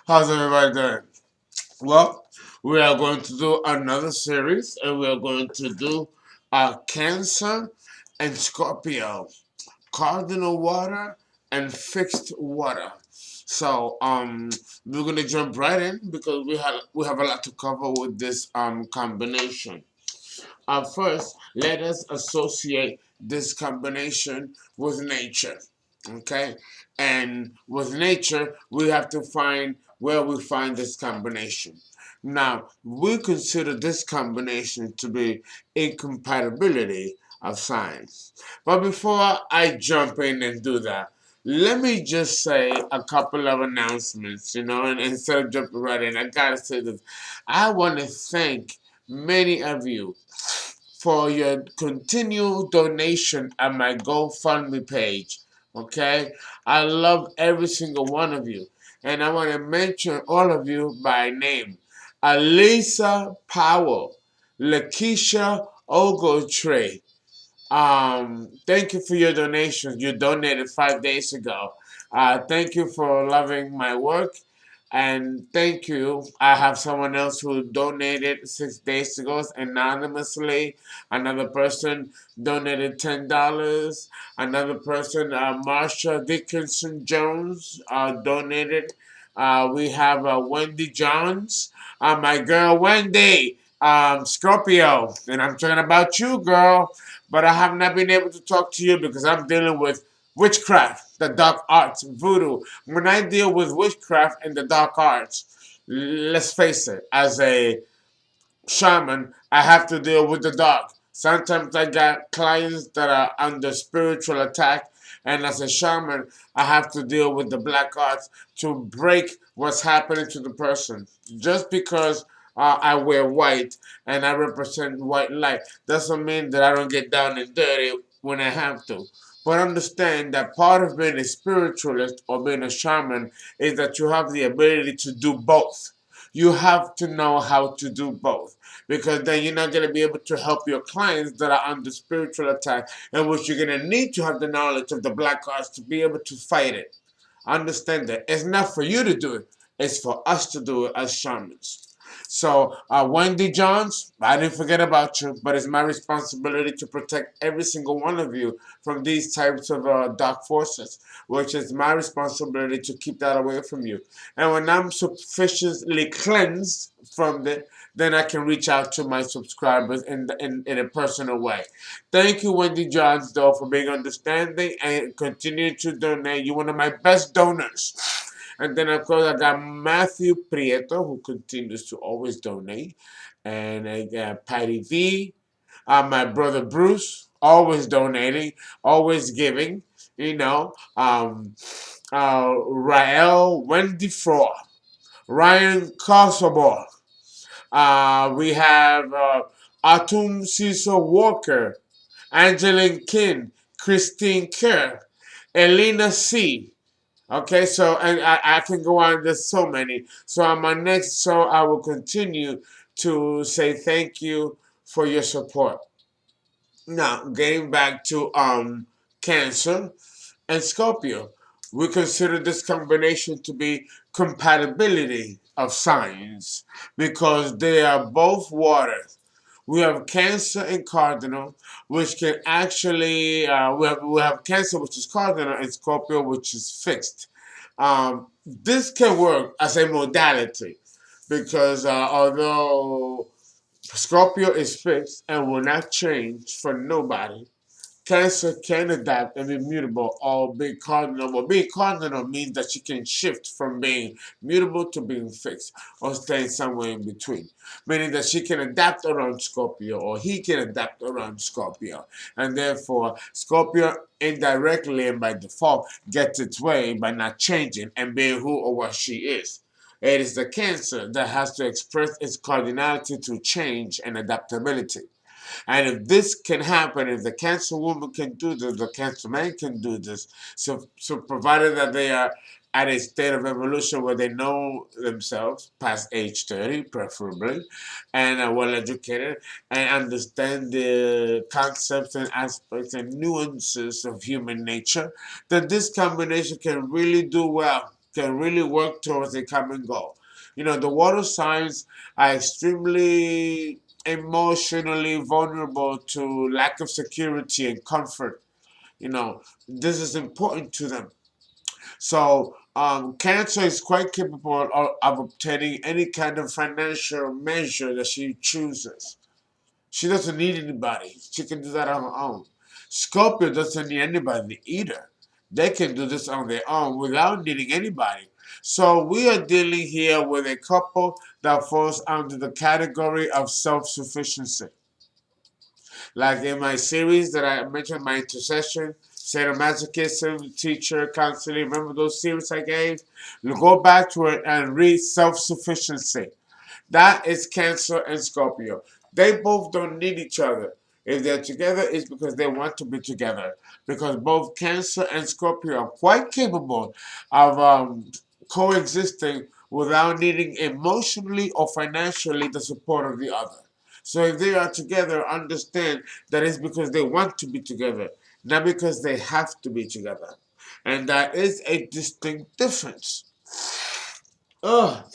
How's everybody doing? Well, we are going to do another series, and we are going to do Cancer and Scorpio, cardinal water and fixed water. So we're gonna jump right in because we have a lot to cover with this combination. First, let us associate this combination with nature. Okay? And with nature, we have to find where we find this combination. Now, we consider this combination to be incompatibility of signs. But before I jump in and do that, let me just say a couple of announcements, and instead of jumping right in, I gotta say this. I want to thank many of you for your continual donation at my GoFundMe page. Okay? I love every single one of you. And I want to mention all of you by name. Alisa Powell, Lakeisha Ogletree. Thank you for your donations. You donated 5 days ago. Thank you for loving my work. And thank you. I have someone else who donated 6 days ago anonymously. Another person donated $10. Another person, Marsha Dickinson Jones, donated. We have Wendy Johns. My girl Wendy, Scorpio. And I'm talking about you, girl. But I have not been able to talk to you because I'm dealing with witchcraft, the dark arts, voodoo. When I deal with witchcraft and the dark arts, let's face it, as a shaman, I have to deal with the dark. Sometimes I got clients that are under spiritual attack, and as a shaman, I have to deal with the black arts to break what's happening to the person. Just because I wear white and I represent white light doesn't mean that I don't get down and dirty when I have to. But understand that part of being a spiritualist or being a shaman is that you have the ability to do both. You have to know how to do both because then you're not going to be able to help your clients that are under spiritual attack, and which you're going to need to have the knowledge of the black arts to be able to fight it. Understand that it's not for you to do it, it's for us to do it as shamans. So, Wendy Johns, I didn't forget about you, but it's my responsibility to protect every single one of you from these types of dark forces, which is my responsibility to keep that away from you. And when I'm sufficiently cleansed from it, then I can reach out to my subscribers in a personal way. Thank you, Wendy Johns, though, for being understanding and continue to donate. You're one of my best donors. And then, of course, I got Matthew Prieto, who continues to always donate. And I got Patty V, my brother Bruce, always donating, always giving, Rael Wendy Froh, Ryan Kosovo. We have Atum Cecil Walker, Angeline Kin, Christine Kerr, Elena C. Okay, so and I can go on. There's so many. So on my next show, I will continue to say thank you for your support. Now, getting back to Cancer and Scorpio, we consider this combination to be compatibility of signs because they are both water. We have Cancer and Cardinal, which can actually we have Cancer, which is cardinal, and Scorpio, which is fixed. This can work as a modality because although Scorpio is fixed and will not change for nobody, Cancer can adapt and be mutable or be cardinal. Well, being cardinal means that she can shift from being mutable to being fixed or staying somewhere in between. Meaning that she can adapt around Scorpio or he can adapt around Scorpio. And therefore, Scorpio indirectly and by default gets its way by not changing and being who or what she is. It is the Cancer that has to express its cardinality through change and adaptability. And if this can happen, if the Cancer woman can do this, the Cancer man can do this. So provided that they are at a state of evolution where they know themselves, past age 30 preferably, and are well educated and understand the concepts and aspects and nuances of human nature, then this combination can really do well, can really work towards a common goal. You know, the water signs are extremely emotionally vulnerable to lack of security and comfort. You know, this is important to them. So, Cancer is quite capable of obtaining any kind of financial measure that she chooses. She doesn't need anybody. She can do that on her own. Scorpio doesn't need anybody either. They can do this on their own without needing anybody. So we are dealing here with a couple that falls under the category of self-sufficiency. Like in my series that I mentioned, my intercession, sadomasochism, teacher, counseling, remember those series I gave? You go back to it and read self-sufficiency. That is Cancer and Scorpio. They both don't need each other. If they're together, it's because they want to be together. Because both Cancer and Scorpio are quite capable of coexisting without needing emotionally or financially the support of the other. So if they are together, understand that it's because they want to be together, not because they have to be together. And that is a distinct difference. Ugh.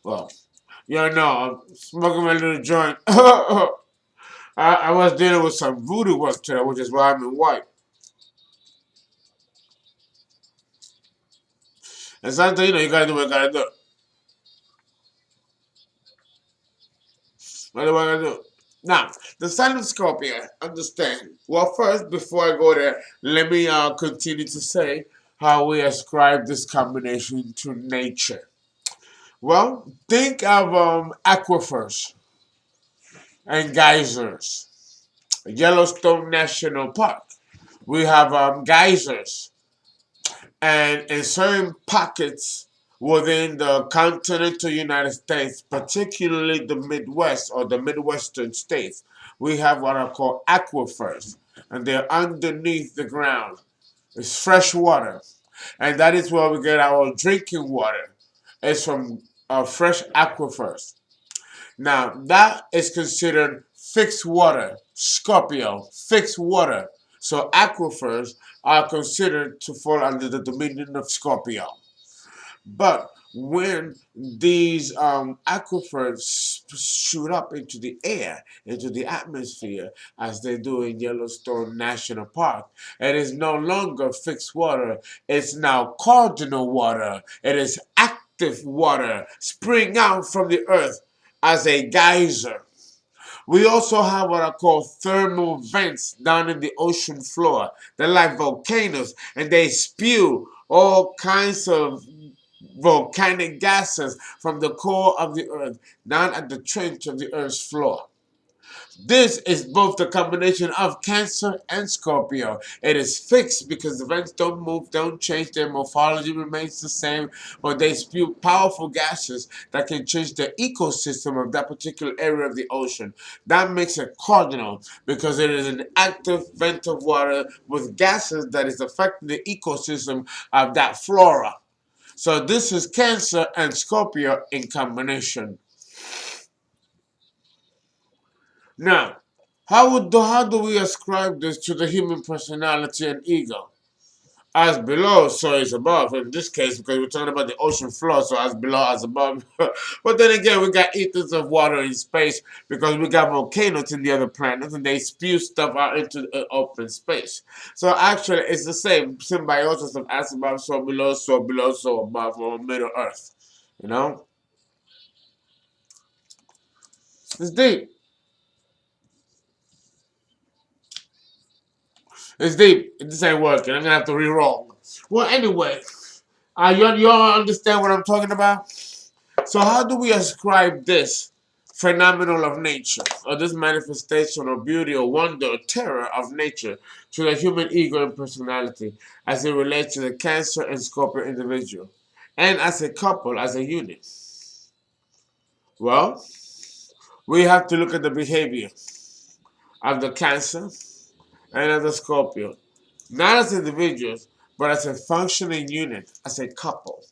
Well, yeah, no, I'm smoking my little joint. I was dealing with some voodoo work today, which is why I'm in white. And sometimes, you gotta do what you gotta do. What do I gotta do? Now, the sign of Scorpio, understand. Well, first, before I go there, let me continue to say how we ascribe this combination to nature. Well, think of aquifers and geysers. Yellowstone National Park. We have geysers, and in certain pockets within the continental United States, particularly the Midwest or the Midwestern states, we have what are called aquifers, and they're underneath the ground. It's fresh water, and that is where we get our drinking water. It's from fresh aquifers. Now, that is considered fixed water, Scorpio, fixed water. So aquifers are considered to fall under the dominion of Scorpio. But when these aquifers shoot up into the air, into the atmosphere, as they do in Yellowstone National Park, it is no longer fixed water. It's now cardinal water. It is active water spring out from the earth as a geyser. We also have what are called thermal vents down in the ocean floor. They're like volcanoes, and they spew all kinds of volcanic gases from the core of the earth down at the trench of the earth's floor. This is both the combination of Cancer and Scorpio. It is fixed because the vents don't move, don't change, their morphology remains the same, but they spew powerful gases that can change the ecosystem of that particular area of the ocean. That makes it cardinal because it is an active vent of water with gases that is affecting the ecosystem of that flora. So this is Cancer and Scorpio in combination. Now, how do we ascribe this to the human personality and ego? As below, so is above. In this case, because we're talking about the ocean floor, so as below, as above. But then again, we got ethers of water in space because we got volcanoes in the other planets, and they spew stuff out into the open space. So actually, it's the same symbiosis of as above, so below, so below, so above, or Middle Earth. You know, it's deep. It's deep. This ain't working. I'm gonna have to re-roll. Well, anyway, you all understand what I'm talking about? So how do we ascribe this phenomenal of nature, or this manifestation of beauty or wonder or terror of nature to the human ego and personality as it relates to the Cancer and Scorpio individual, and as a couple, as a unit? Well, we have to look at the behavior of the Cancer and of the Scorpio. Not as individuals, but as a functioning unit, as a couple.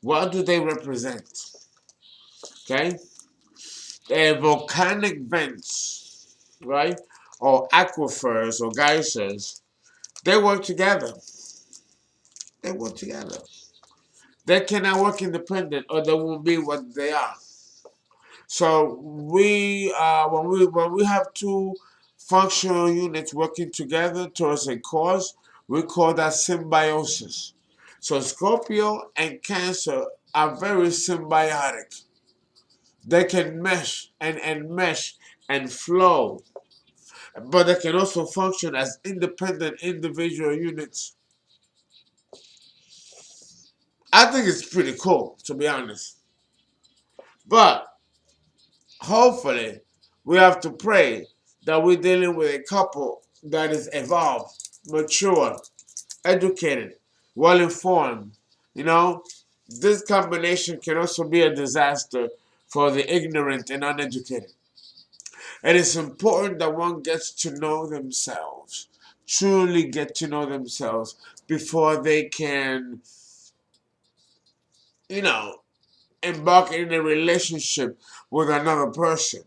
What do they represent? Okay? Volcanic vents, right? Or aquifers or geysers, they work together. They work together. They cannot work independent or they won't be what they are. So when we have two functional units working together towards a cause, we call that symbiosis. So Scorpio and Cancer are very symbiotic. They can mesh and flow, but they can also function as independent individual units. I think it's pretty cool, to be honest. But hopefully, we have to pray that we're dealing with a couple that is evolved, mature, educated, well informed. You know, this combination can also be a disaster for the ignorant and uneducated. It is important that one gets to know themselves, truly get to know themselves before they can, you know, embark in a relationship with another person.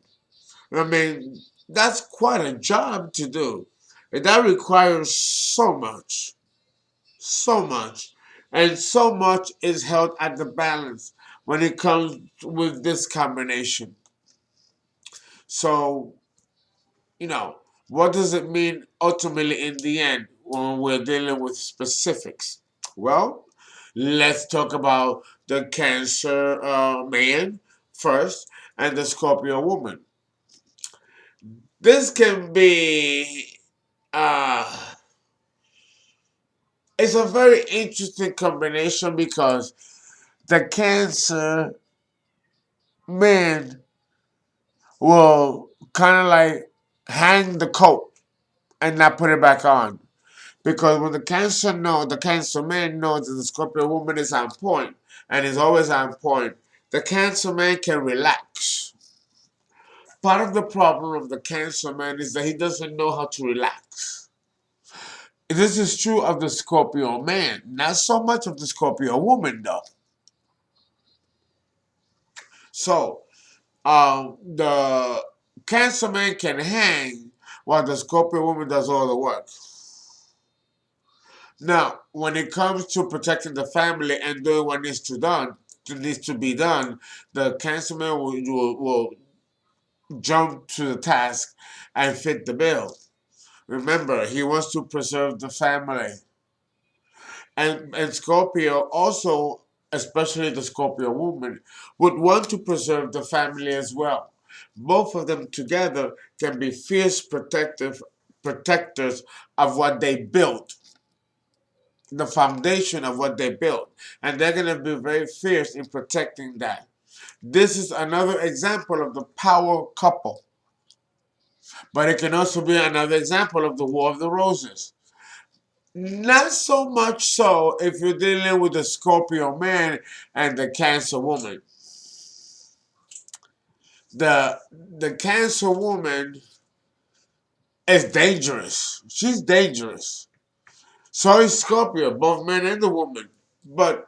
I mean, that's quite a job to do. And that requires so much, so much. And so much is held at the balance when it comes with this combination. So, you know, what does it mean ultimately in the end when we're dealing with specifics? Well, let's talk about the Cancer man first and the Scorpio woman. This can be, uh, it's a very interesting combination because the Cancer man will kind of like hang the coat and not put it back on. Because when the Cancer man knows that the Scorpio woman is on point and is always on point, the Cancer man can relax. Part of the problem of the Cancer man is that he doesn't know how to relax. This is true of the Scorpio man, not so much of the Scorpio woman, though. So, the Cancer man can hang while the Scorpio woman does all the work. Now, when it comes to protecting the family and doing what needs to be done, the Cancer man will jump to the task and fit the bill. Remember, he wants to preserve the family. And Scorpio also, especially the Scorpio woman, would want to preserve the family as well. Both of them together can be fierce protectors of what they built, the foundation of what they built. And they're going to be very fierce in protecting that. This is another example of the power couple. But it can also be another example of the War of the Roses. Not so much so if you're dealing with the Scorpio man and the Cancer woman. The Cancer woman is dangerous. She's dangerous. So is Scorpio, both men and the woman. But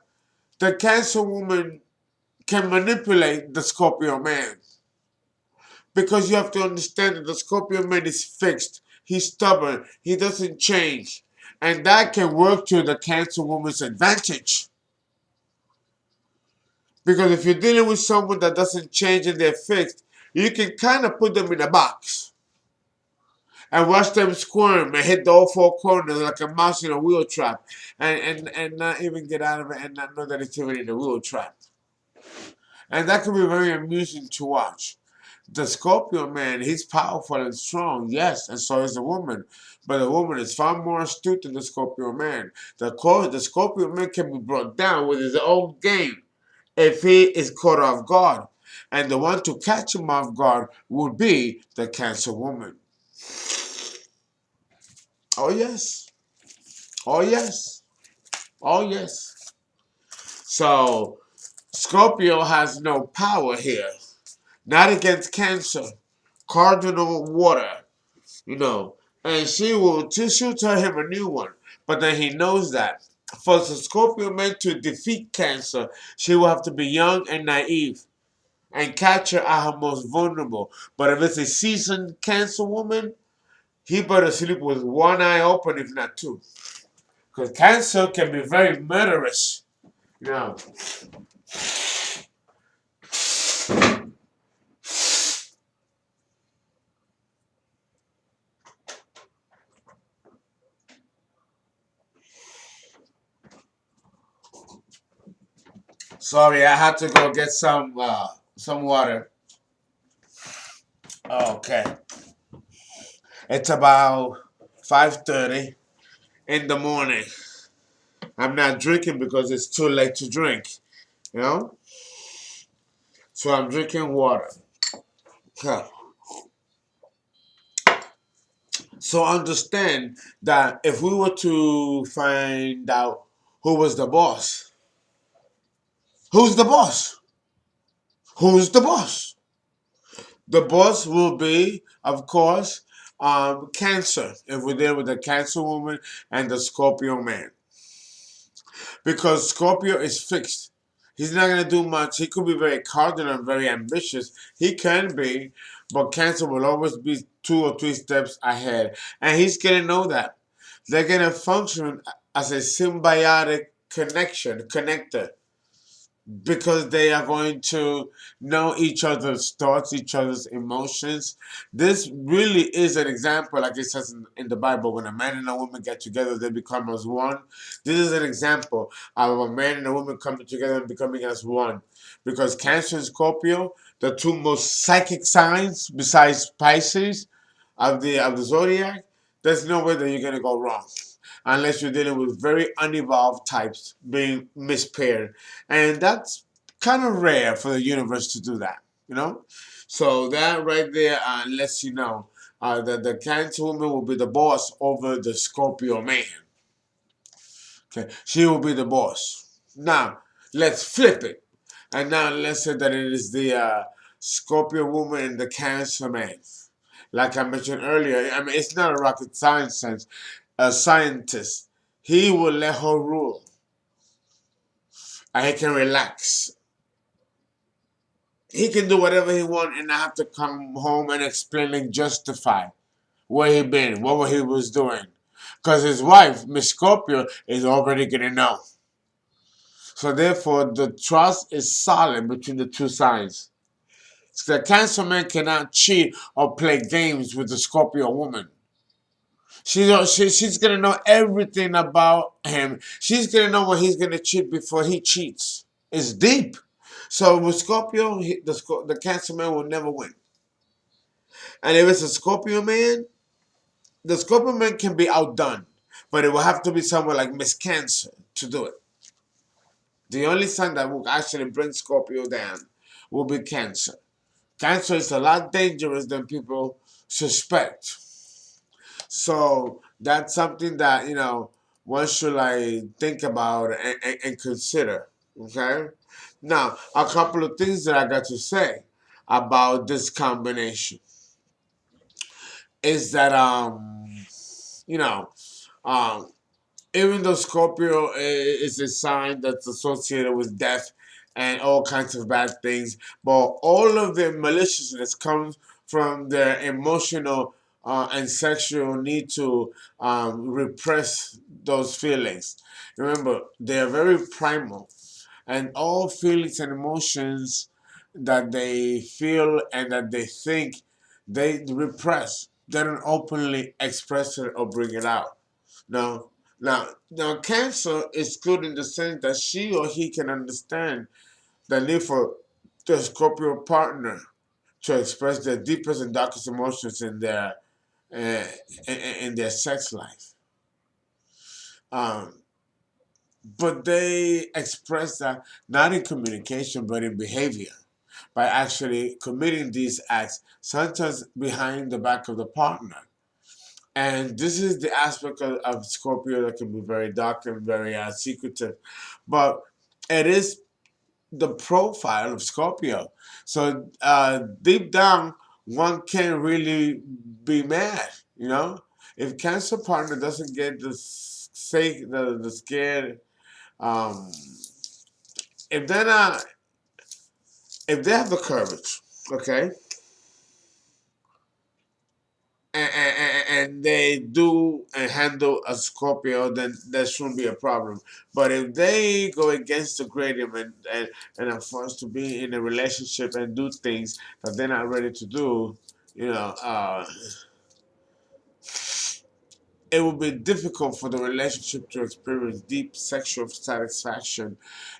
the Cancer woman can manipulate the Scorpio man. Because you have to understand that the Scorpio man is fixed. He's stubborn. He doesn't change. And that can work to the Cancer woman's advantage. Because if you're dealing with someone that doesn't change and they're fixed, you can kind of put them in a box and watch them squirm and hit the all four corners like a mouse in a wheel trap and not even get out of it and not know that it's even in a wheel trap. And that can be very amusing to watch. The Scorpio man, he's powerful and strong, yes, and so is the woman. But the woman is far more astute than the Scorpio man. The Scorpio man can be brought down with his own game if he is caught off guard. And the one to catch him off guard would be the Cancer woman. Oh, yes. Oh, yes. Oh, yes. So, Scorpio has no power here. not against cancer. Cardinal water, and she'll tell him a new one. But then he knows that for the Scorpio man to defeat cancer, she will have to be young and naive and catch her at her most vulnerable. But if it's a seasoned cancer woman, he better sleep with one eye open, if not two. Because cancer can be very murderous. You know. Sorry, I had to go get some water. Okay. It's about 5:30 in the morning. I'm not drinking because it's too late to drink, you know? So I'm drinking water. Huh. So understand that if we were to find out who was the boss, who's the boss? Who's the boss? The boss will be, of course, Cancer. If we're there with the Cancer woman and the Scorpio man. Because Scorpio is fixed. He's not going to do much. He could be very cardinal and very ambitious. He can be, but Cancer will always be 2 or 3 steps ahead. And he's going to know that. They're going to function as a symbiotic connector, because they are going to know each other's thoughts, each other's emotions. This really is an example, like it says in the Bible, when a man and a woman get together, they become as one. This is an example of a man and a woman coming together and becoming as one. Because Cancer and Scorpio, the two most psychic signs besides Pisces of the zodiac, there's no way that you're gonna go wrong unless you're dealing with very unevolved types being mispaired. And that's kind of rare for the universe to do that, you know? So that right there lets you know that the Cancer woman will be the boss over the Scorpio man. Okay, she will be the boss. Now, let's flip it. And now let's say that it is the Scorpio woman and the Cancer man. Like I mentioned earlier, I mean, it's not a rocket science sense. A scientist, he will let her rule. And he can relax. He can do whatever he wants and not have to come home and explain and justify where he been, what he was doing. Because his wife, Miss Scorpio, is already going to know. So therefore, the trust is solid between the two sides. So the Cancer man cannot cheat or play games with the Scorpio woman. She's gonna know everything about him. She's gonna know when he's gonna cheat before he cheats. It's deep. So with Scorpio, the Cancer man will never win. And if it's a Scorpio man, the Scorpio man can be outdone, but it will have to be someone like Miss Cancer to do it. The only sign that will actually bring Scorpio down will be Cancer. Cancer is a lot dangerous than people suspect. So that's something that one should think about and consider. Okay. Now a couple of things that I got to say about this combination is that you know um even though Scorpio is a sign that's associated with death and all kinds of bad things, but all of their maliciousness comes from their emotional and sexual need to repress those feelings. Remember, they are very primal, and all feelings and emotions that they feel and that they think, they repress. They don't openly express it or bring it out. No. Now, Cancer is good in the sense that she or he can understand the need for the Scorpio partner to express their deepest and darkest emotions uh, in their sex life. Um, but they express that not in communication but in behavior by actually committing these acts, sometimes behind the back of the partner. And this is the aspect of Scorpio that can be very dark and very secretive. But it is the profile of Scorpio. So deep down, one can't really be mad, you know? If Cancer partner doesn't get the say the scared, um, if they're not, if they have the courage, okay, and they do and handle a Scorpio, then there shouldn't be a problem. But if they go against the grain and are forced to be in a relationship and do things that they're not ready to do, you know, it will be difficult for the relationship to experience deep sexual satisfaction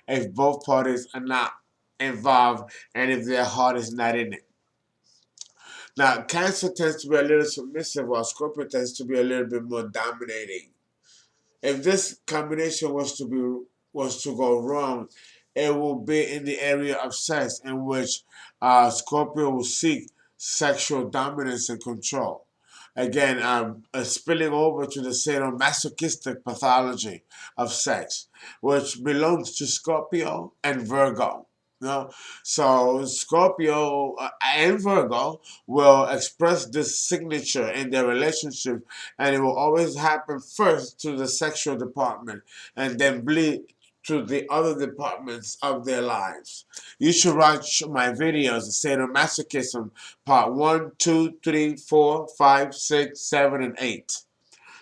if both parties are not involved and if their heart is not in it. Now, Cancer tends to be a little submissive, while Scorpio tends to be a little bit more dominating. If this combination was to go wrong, it will be in the area of sex, in which Scorpio will seek sexual dominance and control. Again, spilling over to the sadomasochistic pathology of sex, which belongs to Scorpio and Virgo. You know? So Scorpio and Virgo will express this signature in their relationship, and it will always happen first to the sexual department and then bleed to the other departments of their lives. You should watch my videos, Sadomasochism, part 1, 2, 3, 4, 5, 6, 7, and 8.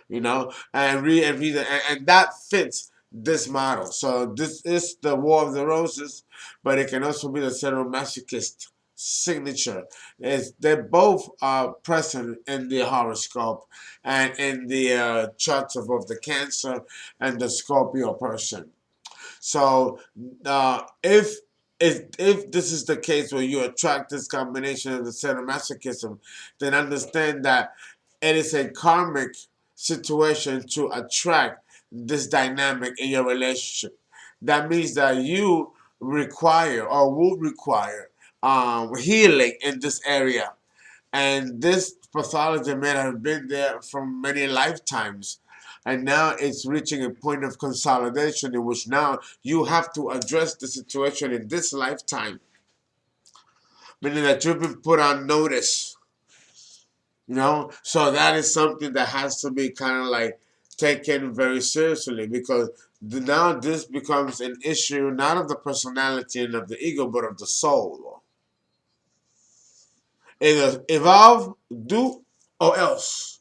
You know, and read it, and that fits this model. So this is the War of the Roses, but it can also be the sadomasochist signature. They both are present in the horoscope and in the charts of both the Cancer and the Scorpio person. So if this is the case where you attract this combination of the sadomasochism, then understand that it is a karmic situation to attract this dynamic in your relationship. That means that you require or will require healing in this area. And this pathology may have been there for many lifetimes. And now it's reaching a point of consolidation in which now you have to address the situation in this lifetime. Meaning that you've been put on notice. You know? So that is something that has to be kind of like taken very seriously, because now this becomes an issue not of the personality and of the ego, but of the soul. Either evolve, do, or else.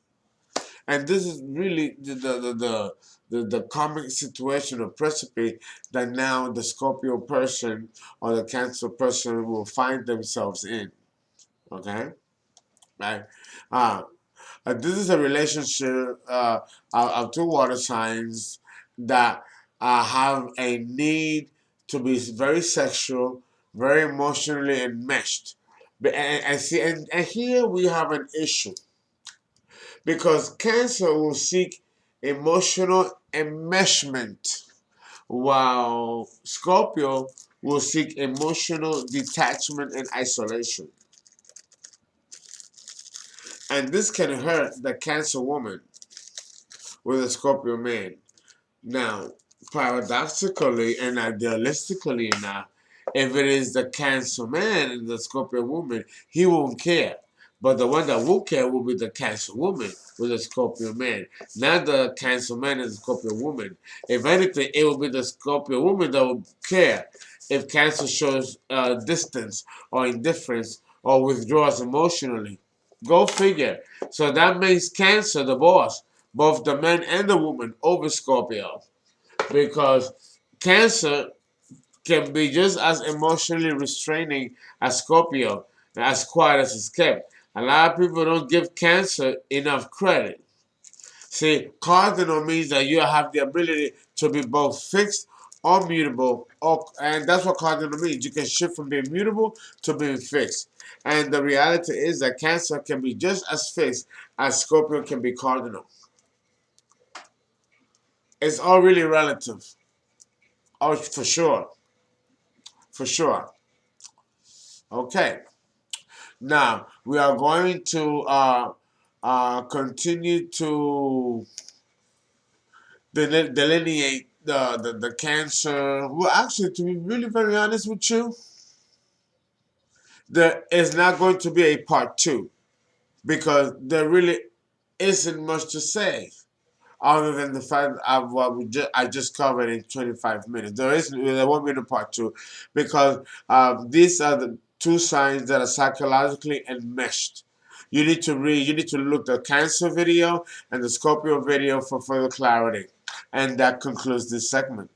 And this is really the common situation or precipice that now the Scorpio person or the Cancer person will find themselves in. Okay? Right? Uh, this is a relationship of two water signs that have a need to be very sexual, very emotionally enmeshed. And here we have an issue, because Cancer will seek emotional enmeshment, while Scorpio will seek emotional detachment and isolation. And this can hurt the Cancer woman with a Scorpio man. Now, paradoxically and idealistically enough, if it is the Cancer man and the Scorpio woman, he won't care. But the one that will care will be the Cancer woman with a Scorpio man, not the Cancer man and the Scorpio woman. If anything, it will be the Scorpio woman that will care if Cancer shows distance or indifference or withdraws emotionally. Go figure. So that makes Cancer the boss, both the man and the woman, over Scorpio. Because Cancer can be just as emotionally restraining as Scorpio, as quiet as it's kept. A lot of people don't give Cancer enough credit. See, cardinal means that you have the ability to be both fixed or mutable, and that's what cardinal means. You can shift from being mutable to being fixed. And the reality is that Cancer can be just as fixed as Scorpio can be cardinal. It's all really relative. Oh, for sure. For sure. Okay. Now, we are going to continue to delineate the Cancer. Well, actually, to be really very honest with you, there is not going to be a part two because there really isn't much to say other than the fact of what I just covered in 25 minutes. There won't be no part two because these are the two signs that are psychologically enmeshed. You need to look the Cancer video and the Scorpio video for further clarity. And that concludes this segment.